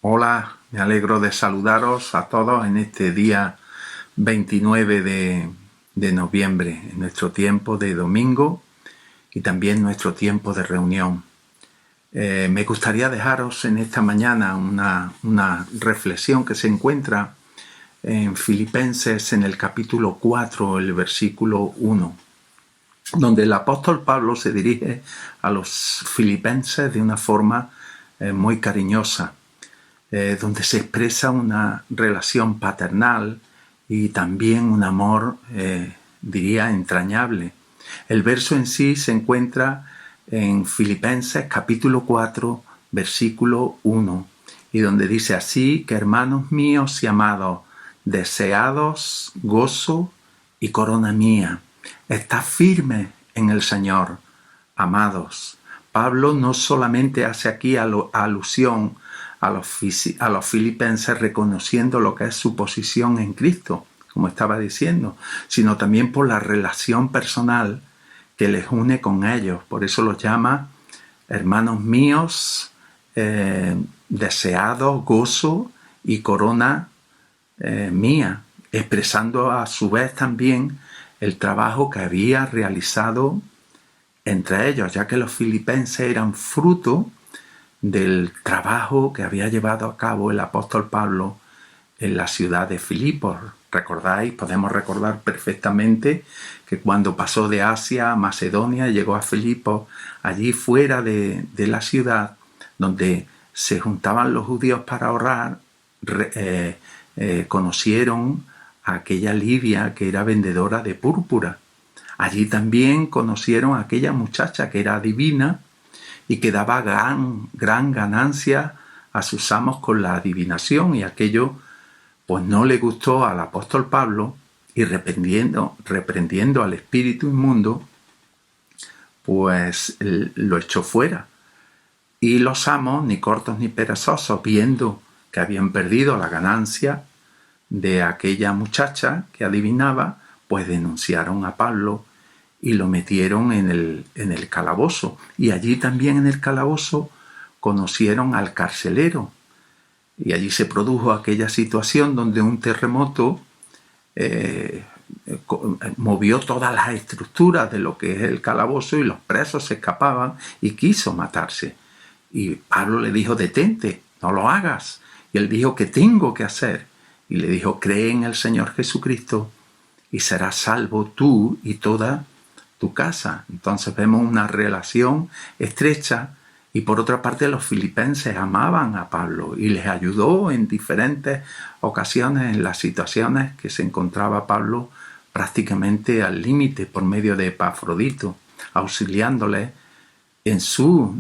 Hola, me alegro de saludaros a todos en este día 29 de noviembre, en nuestro tiempo de domingo y también nuestro tiempo de reunión. Me gustaría dejaros en esta mañana una reflexión que se encuentra en Filipenses en el capítulo 4, el versículo 1, donde el apóstol Pablo se dirige a los filipenses de una forma muy cariñosa. Donde se expresa una relación paternal y también un amor, diría, entrañable. El verso en sí se encuentra en Filipenses capítulo 4, versículo 1, y donde dice así: que hermanos míos y amados, deseados gozo y corona mía, estad firmes en el Señor, amados. Pablo no solamente hace aquí alusión a los filipenses reconociendo lo que es su posición en Cristo, como estaba diciendo, sino también por la relación personal que les une con ellos. Por eso los llama hermanos míos, deseados gozo y corona mía, expresando a su vez también el trabajo que había realizado entre ellos, ya que los filipenses eran fruto del trabajo que había llevado a cabo el apóstol Pablo en la ciudad de Filipos. ¿Recordáis? Podemos recordar perfectamente que cuando pasó de Asia a Macedonia, llegó a Filipos, allí fuera de la ciudad, donde se juntaban los judíos para orar, conocieron a aquella Lidia que era vendedora de púrpura. Allí también conocieron a aquella muchacha que era divina y que daba gran ganancia a sus amos con la adivinación, y aquello pues no le gustó al apóstol Pablo, y reprendiendo al espíritu inmundo, pues lo echó fuera. Y los amos, ni cortos ni perezosos, viendo que habían perdido la ganancia de aquella muchacha que adivinaba, pues denunciaron a Pablo y lo metieron en el calabozo. Y allí también en el calabozo conocieron al carcelero. Y allí se produjo aquella situación donde un terremoto movió todas las estructuras de lo que es el calabozo, y los presos se escapaban y quiso matarse. Y Pablo le dijo: detente, no lo hagas. Y él dijo: ¿qué tengo que hacer? Y le dijo: cree en el Señor Jesucristo y serás salvo tú y toda tu casa. Entonces vemos una relación estrecha, y por otra parte los filipenses amaban a Pablo y les ayudó en diferentes ocasiones en las situaciones que se encontraba Pablo prácticamente al límite, por medio de Epafrodito, auxiliándole en su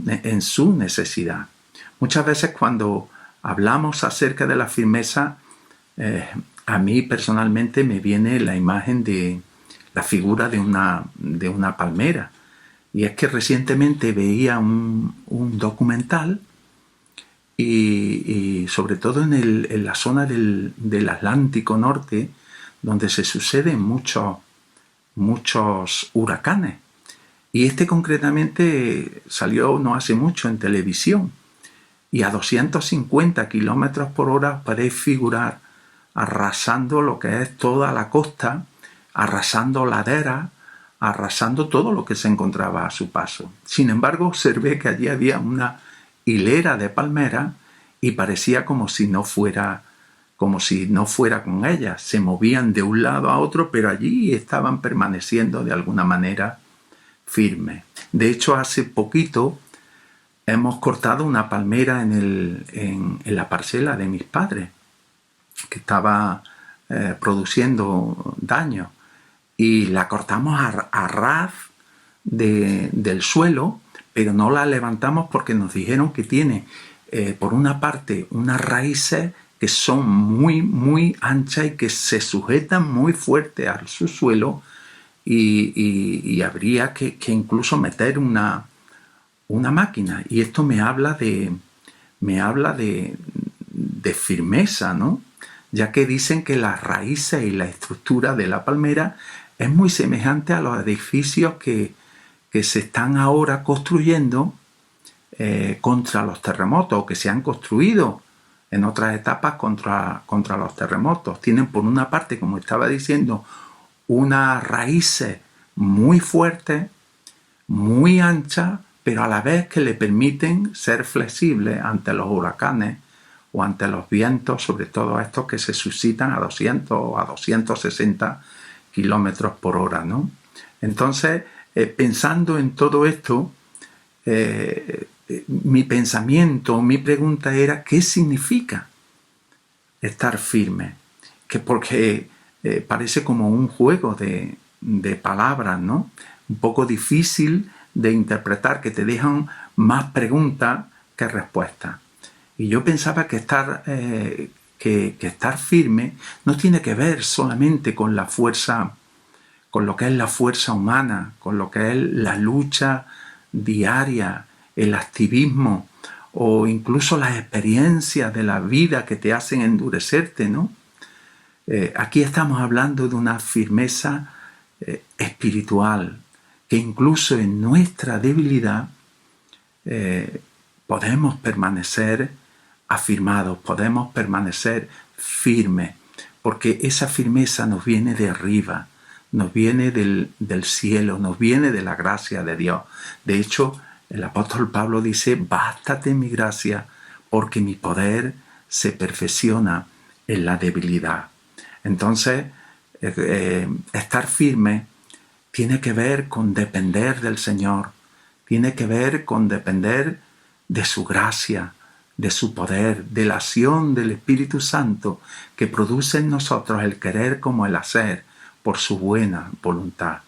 necesidad. Muchas veces cuando hablamos acerca de la firmeza, a mí personalmente me viene la imagen de la figura de una palmera. Y es que recientemente veía un documental y sobre todo en la zona del Atlántico Norte, donde se suceden muchos huracanes. Y este concretamente salió no hace mucho en televisión. Y a 250 kilómetros por hora podéis figurar arrasando lo que es toda la costa, arrasando laderas, arrasando todo lo que se encontraba a su paso. Sin embargo, observé que allí había una hilera de palmeras y parecía como si no fuera con ellas. Se movían de un lado a otro, pero allí estaban permaneciendo de alguna manera firmes. De hecho, hace poquito hemos cortado una palmera en la parcela de mis padres, que estaba produciendo daño, y la cortamos a ras del suelo, pero no la levantamos porque nos dijeron que tiene por una parte unas raíces que son muy anchas y que se sujetan muy fuerte al subsuelo, y habría que incluso meter una máquina. Y esto me habla de firmeza, ¿no? Ya que dicen que las raíces y la estructura de la palmera es muy semejante a los edificios que se están ahora construyendo contra los terremotos, o que se han construido en otras etapas contra los terremotos. Tienen por una parte, como estaba diciendo, unas raíces muy fuertes, muy anchas, pero a la vez que le permiten ser flexibles ante los huracanes o ante los vientos, sobre todo estos que se suscitan a 200 o a 260 kilómetros por hora, ¿no? Entonces, pensando en todo esto, mi pensamiento, mi pregunta era, ¿qué significa estar firme? Porque parece como un juego de palabras, ¿no? Un poco difícil de interpretar, que te dejan más preguntas que respuestas. Y yo pensaba que estar firme no tiene que ver solamente con la fuerza, con lo que es la fuerza humana, con lo que es la lucha diaria, el activismo o incluso las experiencias de la vida que te hacen endurecerte, ¿no? Aquí estamos hablando de una firmeza espiritual, que incluso en nuestra debilidad podemos permanecer afirmados, podemos permanecer firmes, porque esa firmeza nos viene de arriba, nos viene del cielo, nos viene de la gracia de Dios. De hecho, el apóstol Pablo dice, bástate mi gracia, porque mi poder se perfecciona en la debilidad. Entonces, estar firme tiene que ver con depender del Señor, tiene que ver con depender de su gracia, de su poder, de la acción del Espíritu Santo que produce en nosotros el querer como el hacer por su buena voluntad.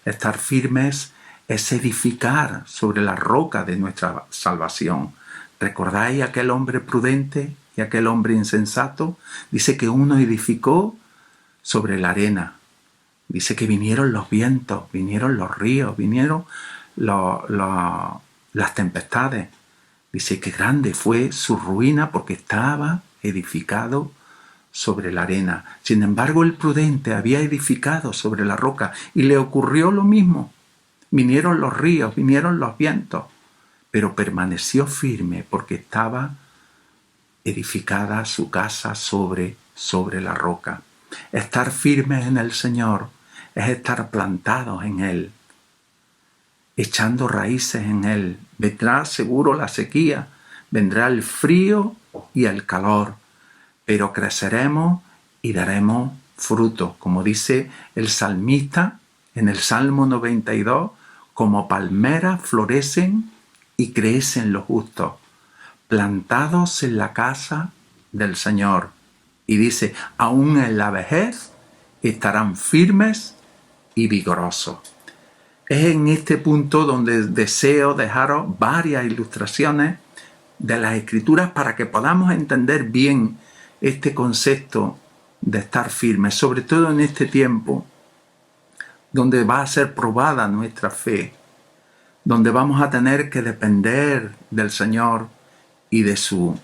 Estar firmes es edificar sobre la roca de nuestra salvación. ¿Recordáis aquel hombre prudente y aquel hombre insensato? Dice que uno edificó sobre la arena. Dice que vinieron los vientos, vinieron los ríos, vinieron las tempestades. Dice que grande fue su ruina porque estaba edificado sobre la arena. Sin embargo, el prudente había edificado sobre la roca y le ocurrió lo mismo. Vinieron los ríos, vinieron los vientos, pero permaneció firme porque estaba edificada su casa sobre la roca. Estar firmes en el Señor es estar plantados en Él, echando raíces en Él. Vendrá seguro la sequía, vendrá el frío y el calor, pero creceremos y daremos fruto. Como dice el salmista en el Salmo 92, como palmeras florecen y crecen los justos, plantados en la casa del Señor. Y dice, aún en la vejez estarán firmes y vigorosos. Es en este punto donde deseo dejaros varias ilustraciones de las Escrituras para que podamos entender bien este concepto de estar firmes, sobre todo en este tiempo donde va a ser probada nuestra fe, donde vamos a tener que depender del Señor y de su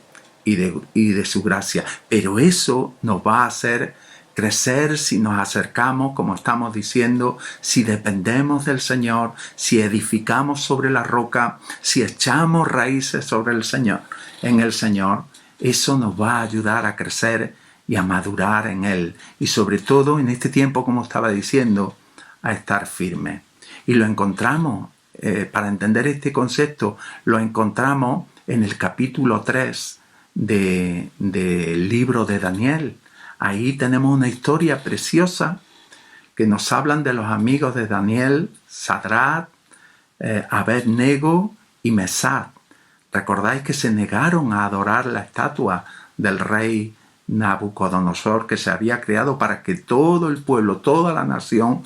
gracia. Pero eso nos va a hacer crecer si nos acercamos, como estamos diciendo, si dependemos del Señor, si edificamos sobre la roca, si echamos raíces sobre el Señor, en el Señor. Eso nos va a ayudar a crecer y a madurar en Él. Y sobre todo en este tiempo, como estaba diciendo, a estar firme. Y lo encontramos, para entender este concepto, lo encontramos en el capítulo 3 del libro de Daniel. Ahí tenemos una historia preciosa que nos hablan de los amigos de Daniel, Sadrach, Abed-nego y Mesac. ¿Recordáis que se negaron a adorar la estatua del rey Nabucodonosor que se había creado para que todo el pueblo, toda la nación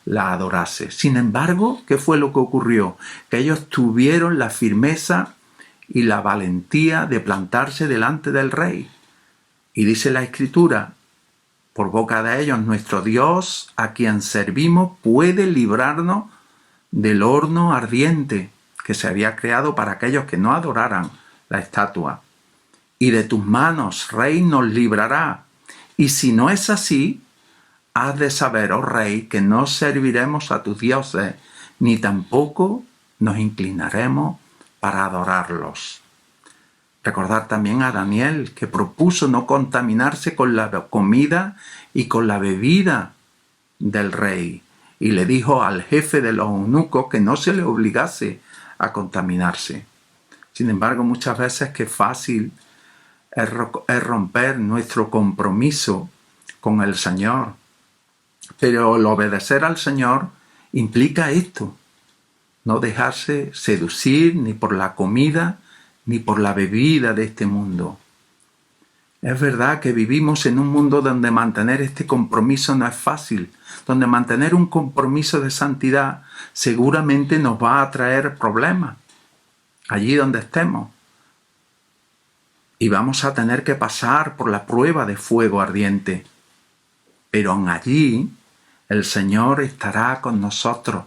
la adorase? Sin embargo, ¿qué fue lo que ocurrió? Que ellos tuvieron la firmeza y la valentía de plantarse delante del rey. Y dice la Escritura, por boca de ellos, nuestro Dios, a quien servimos, puede librarnos del horno ardiente que se había creado para aquellos que no adoraran la estatua. Y de tus manos, rey, nos librará. Y si no es así, has de saber, oh rey, que no serviremos a tus dioses, ni tampoco nos inclinaremos para adorarlos. Recordar también a Daniel, que propuso no contaminarse con la comida y con la bebida del rey. Y le dijo al jefe de los eunucos que no se le obligase a contaminarse. Sin embargo, muchas veces que fácil es romper nuestro compromiso con el Señor. Pero el obedecer al Señor implica esto: no dejarse seducir ni por la comida ni por la bebida de este mundo. Es verdad que vivimos en un mundo donde mantener este compromiso no es fácil, donde mantener un compromiso de santidad seguramente nos va a traer problemas allí donde estemos. Y vamos a tener que pasar por la prueba de fuego ardiente. Pero aún allí el Señor estará con nosotros,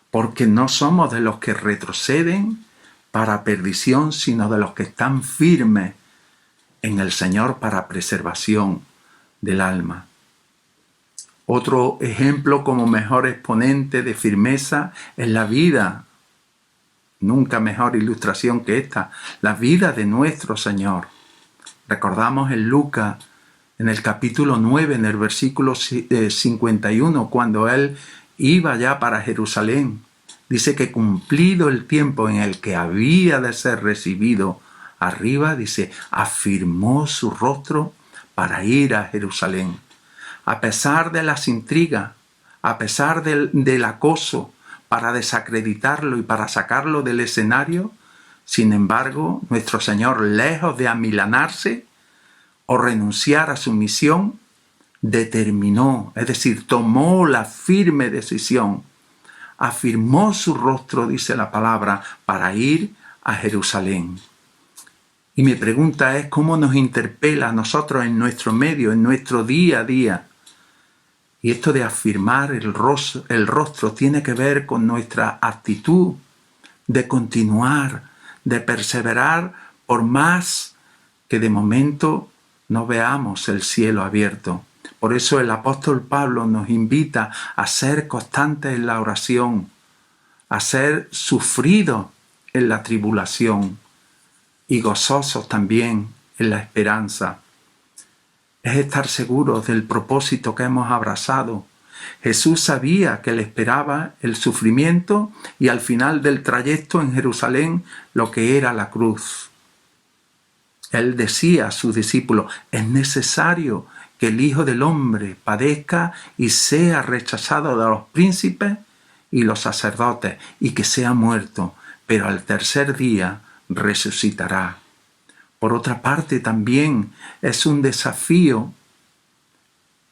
porque no somos de los que retroceden para perdición, sino de los que están firmes en el Señor para preservación del alma. Otro ejemplo como mejor exponente de firmeza es la vida, nunca mejor ilustración que esta, la vida de nuestro Señor. Recordamos en Lucas, en el capítulo 9, en el versículo 51, cuando Él iba ya para Jerusalén. Dice que cumplido el tiempo en el que había de ser recibido arriba, dice, afirmó su rostro para ir a Jerusalén. A pesar de las intrigas, a pesar del acoso para desacreditarlo y para sacarlo del escenario, sin embargo, nuestro Señor, lejos de amilanarse o renunciar a su misión, determinó, es decir, tomó la firme decisión, afirmó su rostro, dice la palabra, para ir a Jerusalén. Y mi pregunta es, ¿cómo nos interpela a nosotros en nuestro medio, en nuestro día a día? Y esto de afirmar el rostro tiene que ver con nuestra actitud de continuar, de perseverar, por más que de momento no veamos el cielo abierto. Por eso el apóstol Pablo nos invita a ser constantes en la oración, a ser sufridos en la tribulación y gozosos también en la esperanza. Es estar seguros del propósito que hemos abrazado. Jesús sabía que le esperaba el sufrimiento y al final del trayecto en Jerusalén lo que era la cruz. Él decía a sus discípulos, es necesario que el Hijo del Hombre padezca y sea rechazado de los príncipes y los sacerdotes y que sea muerto, pero al tercer día resucitará. Por otra parte, también es un desafío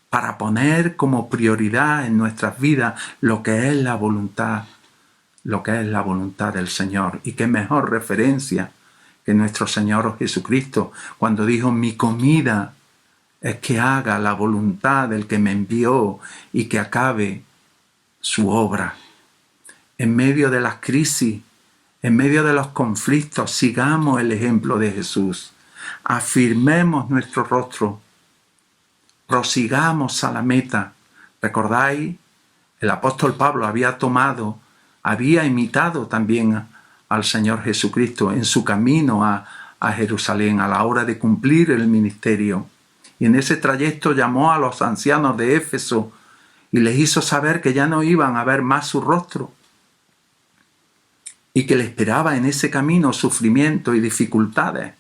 para poner como prioridad en nuestras vidas lo que es la voluntad del Señor. Y qué mejor referencia que nuestro Señor Jesucristo, cuando dijo, mi comida es que haga la voluntad del que me envió y que acabe su obra. En medio de las crisis, en medio de los conflictos, sigamos el ejemplo de Jesús. Afirmemos nuestro rostro. Prosigamos a la meta. ¿Recordáis? El apóstol Pablo había imitado también al Señor Jesucristo en su camino a Jerusalén a la hora de cumplir el ministerio. Y en ese trayecto llamó a los ancianos de Éfeso y les hizo saber que ya no iban a ver más su rostro y que le esperaba en ese camino sufrimiento y dificultades.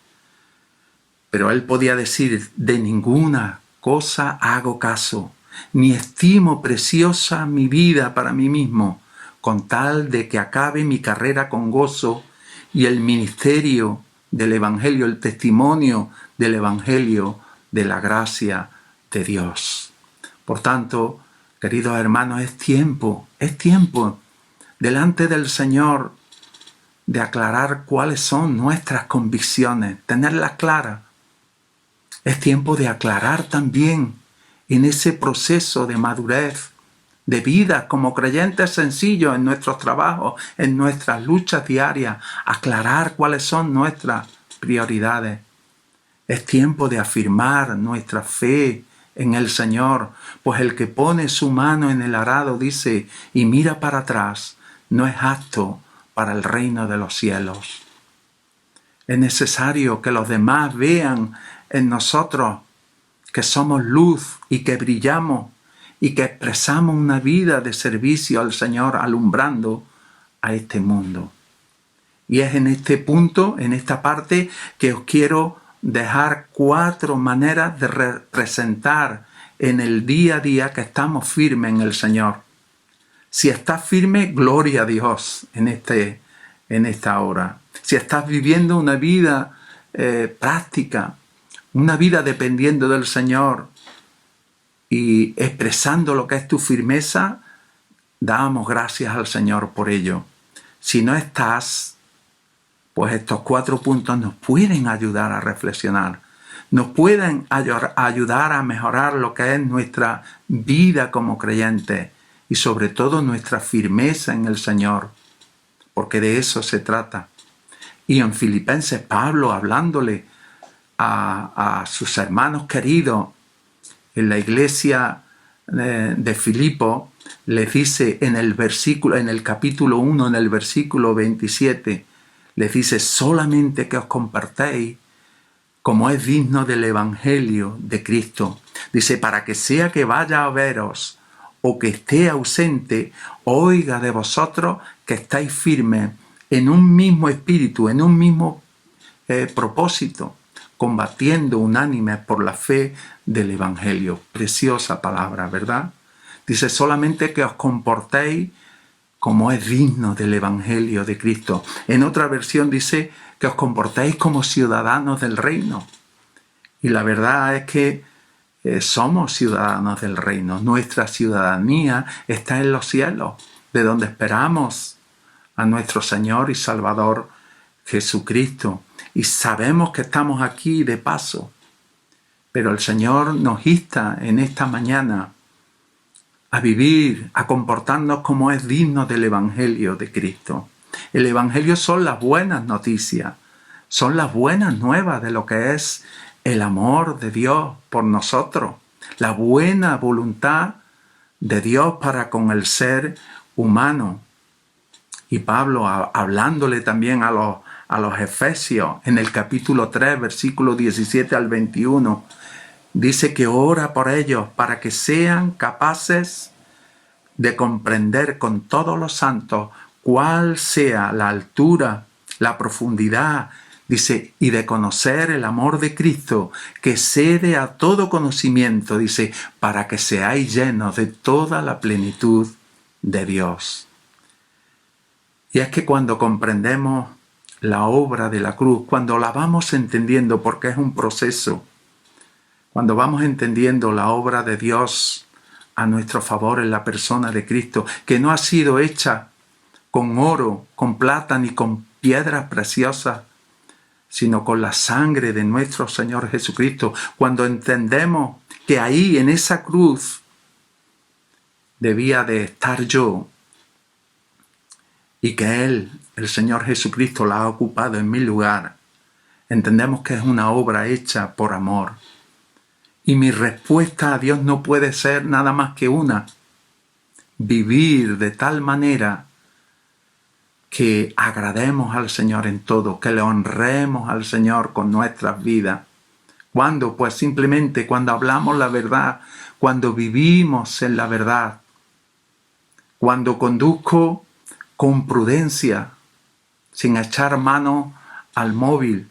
Pero él podía decir, de ninguna cosa hago caso, ni estimo preciosa mi vida para mí mismo, con tal de que acabe mi carrera con gozo y el ministerio del Evangelio, el testimonio del Evangelio de la gracia de Dios. Por tanto, queridos hermanos, es tiempo delante del Señor de aclarar cuáles son nuestras convicciones, tenerlas claras. Es tiempo de aclarar también en ese proceso de madurez, de vida como creyentes sencillos en nuestros trabajos, en nuestras luchas diarias, aclarar cuáles son nuestras prioridades. Es tiempo de afirmar nuestra fe en el Señor, pues el que pone su mano en el arado, dice, y mira para atrás, no es apto para el reino de los cielos. Es necesario que los demás vean en nosotros que somos luz y que brillamos y que expresamos una vida de servicio al Señor alumbrando a este mundo. Y es en este punto, en esta parte, que os quiero dejar 4 maneras de representar en el día a día que estamos firmes en el Señor. Si estás firme, gloria a Dios en esta hora. Si estás viviendo una vida práctica, una vida dependiendo del Señor y expresando lo que es tu firmeza, damos gracias al Señor por ello. Si no estás, pues estos 4 puntos nos pueden ayudar a reflexionar, nos pueden ayudar a mejorar lo que es nuestra vida como creyentes y sobre todo nuestra firmeza en el Señor, porque de eso se trata. Y en Filipenses, Pablo, hablándole a sus hermanos queridos en la iglesia de Filipo, les dice en el capítulo 1, en el versículo 27, les dice: solamente que os compartáis como es digno del Evangelio de Cristo. Dice: para que sea que vaya a veros o que esté ausente, oiga de vosotros que estáis firmes en un mismo espíritu, en un mismo propósito, combatiendo unánimes por la fe del Evangelio. Preciosa palabra, ¿verdad? Dice: solamente que os comportéis como es digno del Evangelio de Cristo. En otra versión dice que os comportéis como ciudadanos del reino. Y la verdad es que somos ciudadanos del reino. Nuestra ciudadanía está en los cielos, de donde esperamos a nuestro Señor y Salvador Jesucristo. Y sabemos que estamos aquí de paso. Pero el Señor nos insta en esta mañana a vivir, a comportarnos como es digno del Evangelio de Cristo. El Evangelio son las buenas noticias, son las buenas nuevas de lo que es el amor de Dios por nosotros, la buena voluntad de Dios para con el ser humano. Y Pablo, hablándole también a los Efesios, en el capítulo 3, versículo 17 al 21, dice que ora por ellos para que sean capaces de comprender con todos los santos cuál sea la altura, la profundidad, dice, y de conocer el amor de Cristo, que excede a todo conocimiento, dice, para que seáis llenos de toda la plenitud de Dios. Y es que cuando comprendemos la obra de la cruz, cuando la vamos entendiendo, porque es un proceso, cuando vamos entendiendo la obra de Dios a nuestro favor en la persona de Cristo, que no ha sido hecha con oro, con plata ni con piedras preciosas, sino con la sangre de nuestro Señor Jesucristo, cuando entendemos que ahí en esa cruz debía de estar yo y que Él, el Señor Jesucristo, la ha ocupado en mi lugar, entendemos que es una obra hecha por amor. Y mi respuesta a Dios no puede ser nada más que una: vivir de tal manera que agrademos al Señor en todo, que le honremos al Señor con nuestras vidas. ¿Cuándo? Pues simplemente cuando hablamos la verdad, cuando vivimos en la verdad, cuando conduzco con prudencia, sin echar mano al móvil,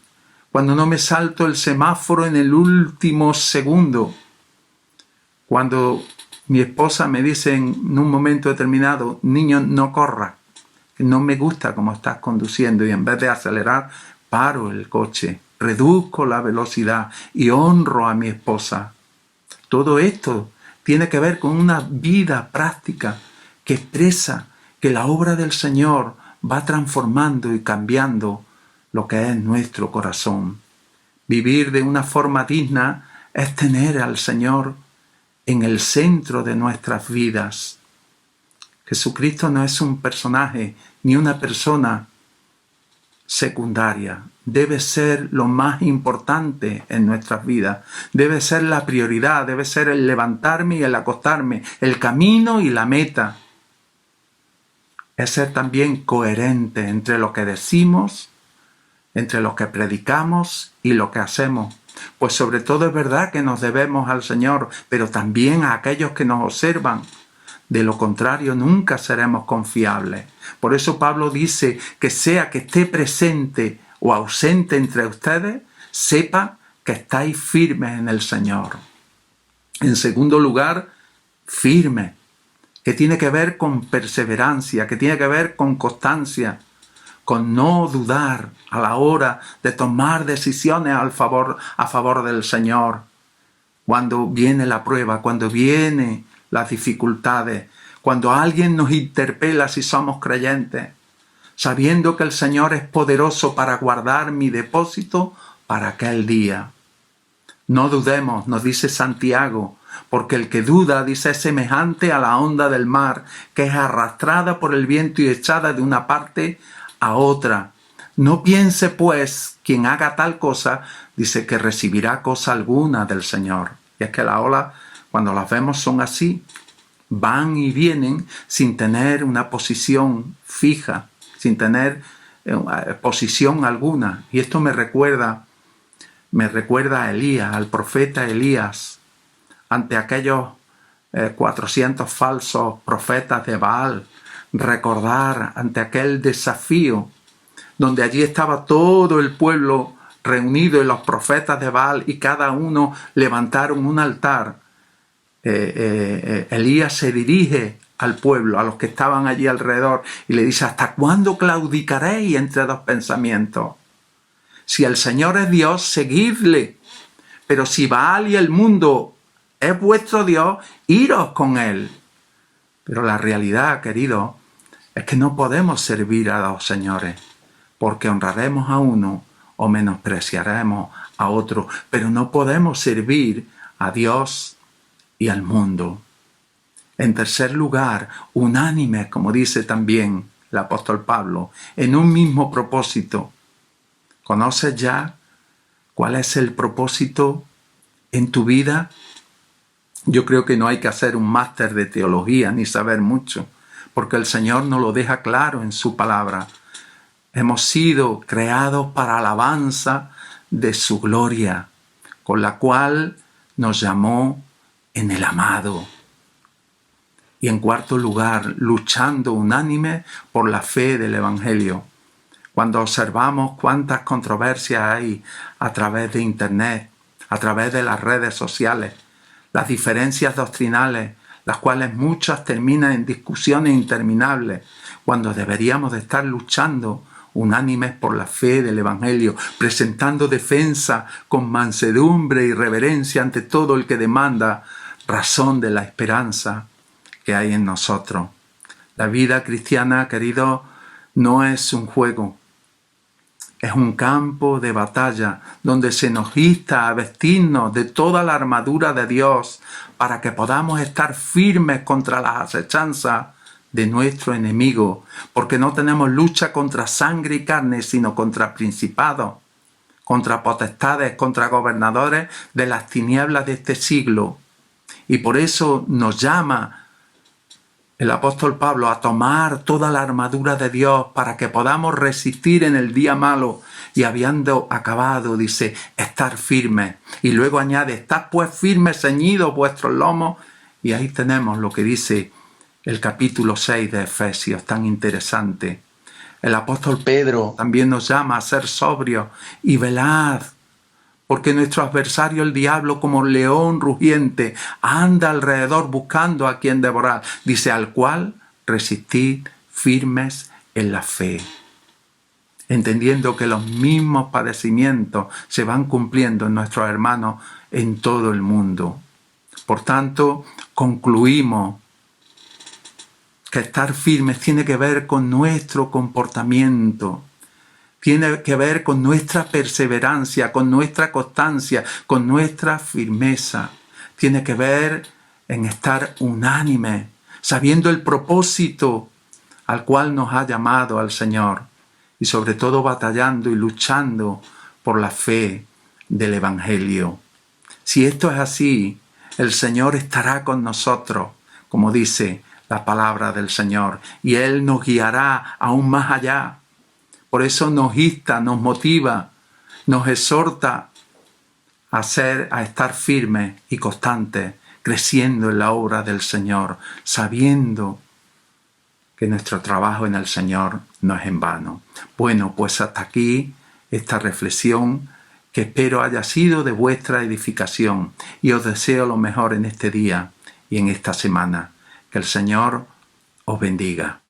cuando no me salto el semáforo en el último segundo, cuando mi esposa me dice en un momento determinado: niño, no corra, no me gusta cómo estás conduciendo, y en vez de acelerar, paro el coche, reduzco la velocidad y honro a mi esposa. Todo esto tiene que ver con una vida práctica que expresa que la obra del Señor va transformando y cambiando lo que es nuestro corazón. Vivir de una forma digna es tener al Señor en el centro de nuestras vidas. Jesucristo no es un personaje ni una persona secundaria. Debe ser lo más importante en nuestras vidas. Debe ser la prioridad, debe ser el levantarme y el acostarme, el camino y la meta. Es ser también coherente entre lo que decimos entre lo que predicamos y lo que hacemos. Pues sobre todo es verdad que nos debemos al Señor, pero también a aquellos que nos observan. De lo contrario, nunca seremos confiables. Por eso Pablo dice que sea que esté presente o ausente entre ustedes, sepa que estáis firmes en el Señor. En segundo lugar, firme, que tiene que ver con perseverancia, que tiene que ver con constancia, con no dudar a la hora de tomar decisiones a favor del Señor. Cuando viene la prueba, cuando vienen las dificultades, cuando alguien nos interpela si somos creyentes, sabiendo que el Señor es poderoso para guardar mi depósito para aquel día. No dudemos, nos dice Santiago, porque el que duda, dice, es semejante a la onda del mar, que es arrastrada por el viento y echada de una parte a otra. No piense, pues, quien haga tal cosa, dice, que recibirá cosa alguna del Señor. Y es que las olas, cuando las vemos, son así. Van y vienen sin tener una posición fija, sin tener posición alguna. Y esto me recuerda a Elías, al profeta Elías, ante aquellos 400 falsos profetas de Baal. Recordar ante aquel desafío, donde allí estaba todo el pueblo reunido y los profetas de Baal, y cada uno levantaron un altar. Elías se dirige al pueblo, a los que estaban allí alrededor, y le dice: ¿hasta cuándo claudicaréis entre dos pensamientos? Si el Señor es Dios, seguidle, pero si Baal y el mundo es vuestro Dios, iros con él. Pero la realidad, querido, es que no podemos servir a dos señores, porque honraremos a uno o menospreciaremos a otro, pero no podemos servir a Dios y al mundo. En tercer lugar, unánimes, como dice también el apóstol Pablo, en un mismo propósito. ¿Conoces ya cuál es el propósito en tu vida? Yo creo que no hay que hacer un máster de teología ni saber mucho, porque el Señor nos lo deja claro en su palabra. Hemos sido creados para alabanza de su gloria, con la cual nos llamó en el amado. Y en cuarto lugar, luchando unánime por la fe del Evangelio. Cuando observamos cuántas controversias hay a través de Internet, a través de las redes sociales, las diferencias doctrinales, las cuales muchas terminan en discusiones interminables, cuando deberíamos de estar luchando unánimes por la fe del Evangelio, presentando defensa con mansedumbre y reverencia ante todo el que demanda razón de la esperanza que hay en nosotros. La vida cristiana, querido, no es un juego, es un campo de batalla donde se nos insta a vestirnos de toda la armadura de Dios para que podamos estar firmes contra las acechanzas de nuestro enemigo, porque no tenemos lucha contra sangre y carne, sino contra principados, contra potestades, contra gobernadores de las tinieblas de este siglo. Y por eso nos llama el apóstol Pablo a tomar toda la armadura de Dios para que podamos resistir en el día malo y habiendo acabado, dice, estar firmes. Y luego añade, estad pues firmes, ceñidos vuestros lomos. Y ahí tenemos lo que dice el capítulo 6 de Efesios, tan interesante. El apóstol Pedro también nos llama a ser sobrios y velad, porque nuestro adversario el diablo, como león rugiente, anda alrededor buscando a quien devorar. Dice, al cual resistid firmes en la fe, entendiendo que los mismos padecimientos se van cumpliendo en nuestros hermanos en todo el mundo. Por tanto, concluimos que estar firmes tiene que ver con nuestro comportamiento, tiene que ver con nuestra perseverancia, con nuestra constancia, con nuestra firmeza. Tiene que ver en estar unánime, sabiendo el propósito al cual nos ha llamado al Señor y sobre todo batallando y luchando por la fe del Evangelio. Si esto es así, el Señor estará con nosotros, como dice la palabra del Señor, y Él nos guiará aún más allá, Por eso nos insta, nos motiva, nos exhorta a estar firmes y constantes, creciendo en la obra del Señor, sabiendo que nuestro trabajo en el Señor no es en vano. Bueno, pues hasta aquí esta reflexión que espero haya sido de vuestra edificación, y os deseo lo mejor en este día y en esta semana. Que el Señor os bendiga.